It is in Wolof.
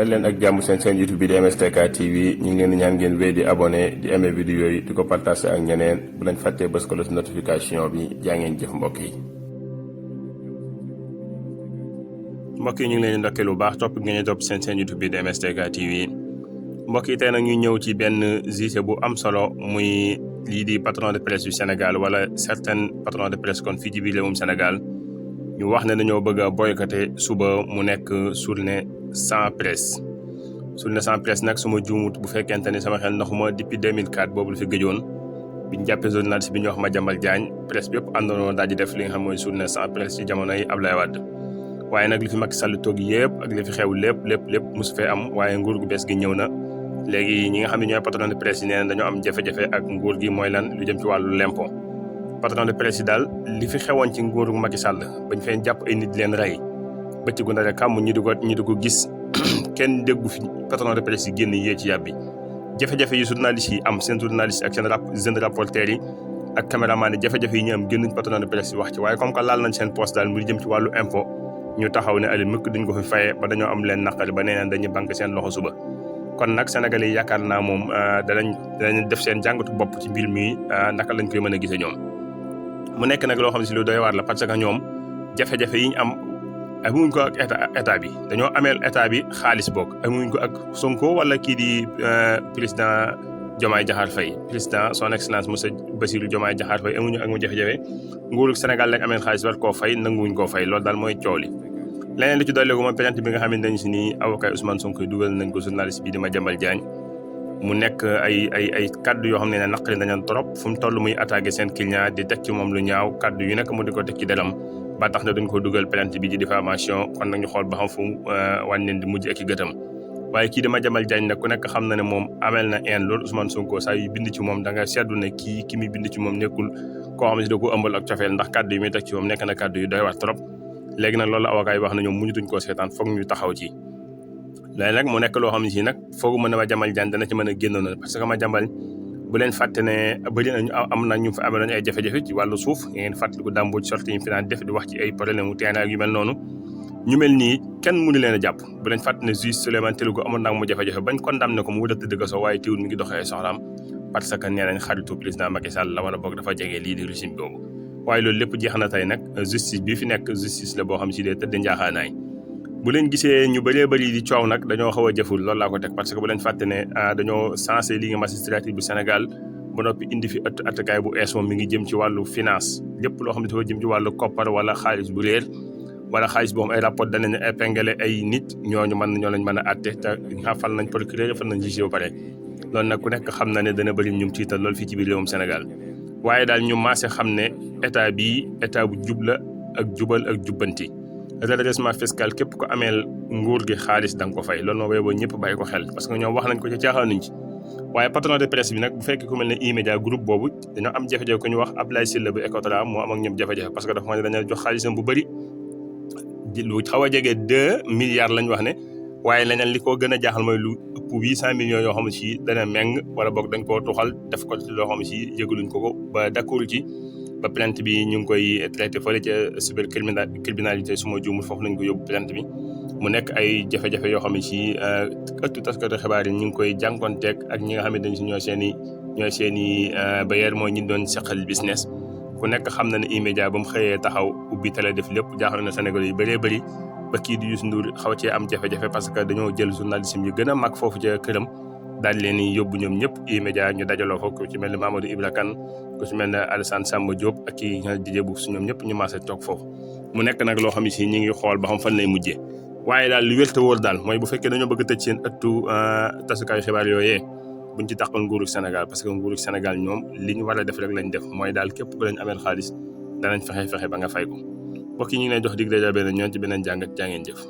dal leen ak jàmm seen YouTube bi di MSTK TV ñu ngi leen di ñaan ngeen wéy di abonné di aimé vidéo yi di ko partagé ak ñeneen bu leen fàttee bës ko ci notification bi jaa ngeen jëf mbokk yi. mbokk yi ñu ngi leen di ndokkeel bu baax topp ngeen topp seen YouTube bi di MSTK TV mbokk yi tey nag ñu ñëw ci benn sujet bu am solo muy lii di patron de presse du Sénégal wala certains patrons de presse kon fii ci biir réewum Sénégal ñu wax ne dañoo bëgg a boycotté suba mu nekk journée sans presse. journée sans presse nag su ma juumut bu fekkente ni sama xel ndaxuma depuis 2004 boobu la fi gëjoon biñ jàppee journaliste bi ñuy wax Madiambal Diagne presse bi yëpp àndoon daal di def li nga xam mooy journée sans presse ci jamonoy Abdoulaye Wade. waaye nag li fi Macky Sall toog yëpp ak li fi xew lépp mosu fee am waaye nguur gu bees gi ñëw na léegi ñi nga xam ne ñooy patron de presse yi nee na dañoo am jafe-jafe ak nguur gi mooy lan lu jëm ci wàllu l'impôt. patron de presse yi daal li fi xewoon ci nguuru Macky Sall bañ fee jàpp ay nit leen rey bëccëgu ndare kàmm ñi di ko gis kenn déggu fi patron de presse yi génn yee ci yàbbi jafe-jafe yi journalistes yi am seen journalistes ak seen jeune rapporteurs yi ak caméraman yi jafe-jafe yi ñu am génnuñ patron de presse yi wax ci waaye comme que laal nañ seen poste daal mu jëm ci wàllu impôt ñu taxaw ne ali mëkk duñ ko fi faye ba dañoo am leen naqari ba nee neen dañuy banque seen loxo suba kon nag sénégalais yi yaakaar naa moom danañ def seen jàngatu bopp ci mbir mi naka lañ koy mën a gisee ñoom mu nekk nag loo xam ne si lu doy waar la parce que ñoom jafe-jafe yi ñu am amuñ ko ak état bi dañoo ameel état bi xaalis boog amuñ ko ak Sonko wala kii di président Diomaye Diakhar Faye président son excellence monsieur Bassirou Diomaye Diakhar Faye amuñu ak mu jafe-jafe nguuru Sénégal lañ ameel xaalis war koo fay nanguwuñ koo fay loolu daal mooy coow li leneen li ci dolleegu moom plainte bi nga xam ne dañ si ni avocat Ousmane Sonko dugal nañ ko journaliste bi di Madiambal Diagne mu nekk ay kaddu yoo xam ne naqari nañu trop fu mu toll muy attaqué seen client di teg ci moom lu ñaaw kaddu yu nekk mu di ko teg ci deram ba tax na dañ ko dugal plainte bi di diffamation kon nag ñu xool ba xam fu wàññeen di mujj ak i gëtam waaye kii di Madiambal Diagne nag ku nekk xam na ne moom amel na een loolu Ousmane Sonko saa yu bind ci moom da nga seddu ne ki muy bind ci moom nekkul koo xam ne si da ko ëmbal ak cofeel ndax kaddu yi muy teg ci moom nekk na kaddu yu doy waar trop léegi nag loolu avocat yi wax na ñoom muñutuñ koo seetaan foog ñu taxaw ci léegi nag mu nekk loo xam ne si nag foogu mën a Madiambal Diagne dana ci mën a génnoon parce que Madiambal bu leen fàtte ne bëri nañu am na ñu fa amee nañu ay jafe-jafe ci wàllu suuf ngeen fàttaliku dàmboo ci sortie yi fi naan def di wax ci ay problème mu terrain ak yu mel noonu ñu mel nii kenn mënu leen a jàpp bu leen fàtte ne juge Souleymane Teliko amoon naa mu jafe-jafe bañ condamné ko mu wut a tëdd kaso waaye teewul mi ngi doxee soxlaam parce que nee nañ xaritu président Macky Sall la wala boog dafa jege lii di régime boobu waaye loolu lépp jeex na tey nag justice bi fi nekk justice la boo xam si dee tëdd njaaxaanaay bu leen gisee ñu bëree bëri di coow nag dañoo xaw a jëful loolu laa ko teg parce que bu leen fàtte ne dañoo sensé ligue magistrature bu Sénégal ba noppi indi fi attakaay bu ees moom mi ngi jëm ci wàllu finance lépp loo xam ne dafa jëm ci wàllu koppar wala xaalis bu réer wala xaalis boo xam ay rapport danañ épinglé ay nit ñoo lañ mën a atte te nga fal nañ procureur fal nañ juge ba pare loolu nag ku nekk xam na ne dana bëri ñum tiital loolu fii ci biir réewum Sénégal waaye daal ñu maase xam ne état bii état bu jub la ak jubal ak jubbanti redressement fiscal képp ko ameel nguur gi xaalis da nga ko fay loolu moo wéy boo ñëpp bàyyi ko xel parce que ñoom wax nañ ko ci caaxaanuñ ci waaye patron de presse bi nag bu fekkee ku mel ne E-Media groupe boobu dañoo am jafe-jafe ku ñu wax Abdoulaye Sylla bu Ecotra moo am ak ñoom jafe-jafe parce que dafa ne dañoo jox xaalisam bu bëri lu xaw a jege 2 milliards lañ wax ne waaye leneen li ko gën a jaaxal mooy lu ëpp 800 millions yoo xam ne si dana meng wala boog dañ koo tuxal def ko ci loo xam ne si yëgaluñ ko ba d'accord ci ba plainte bi ñu ngi koy traité fële ca cybercriminalité su ma juumul foofu lañ ko yóbbu plainte bi mu nekk ay jafe-jafe yoo xam ne si ëttu taskatu xibaar yi ñu ngi koy jànkonteeg ak ñi nga xam ne dañ si ñooy seen i bailleur mooy ñi doon seqal business ku nekk xam na ne E-Media ba mu xëyee taxaw ubbi télé def lépp jaaxal na Sénégal yi bëree bëri ba kii di Youssou Ndour xaw cee am jafe-jafe parce que dañoo jël journaliste yi gën a mag foofu ca këram daal leen di yóbbu ñoom ñëpp E-Media ñu dajaloo fa ku ci mel ne Mamadou Ibra Kane ku ci mel ne Alassane Samba Diop ak kii nga Didier Bouf ñoom ñëpp ñu maase toog foofu mu nekk nag loo xam ne si ñi ngi xool ba xam fan lay mujjee waaye daal lu wér te wóor daal mooy bu fekkee dañoo bëgg a tëj seen ëttu tasukaayu xibaar yooyee buñ ci taxal nguuru Sénégal parce que nguuru Sénégal ñoom li ñu war a def rek lañ def mooy daal képp ku lañ ameel xaalis danañ fexe ba nga fay ko mbokk yi ñu ngi lay jox dig daja beneen ñoon ci beneen jàngat jaa ngeen jëf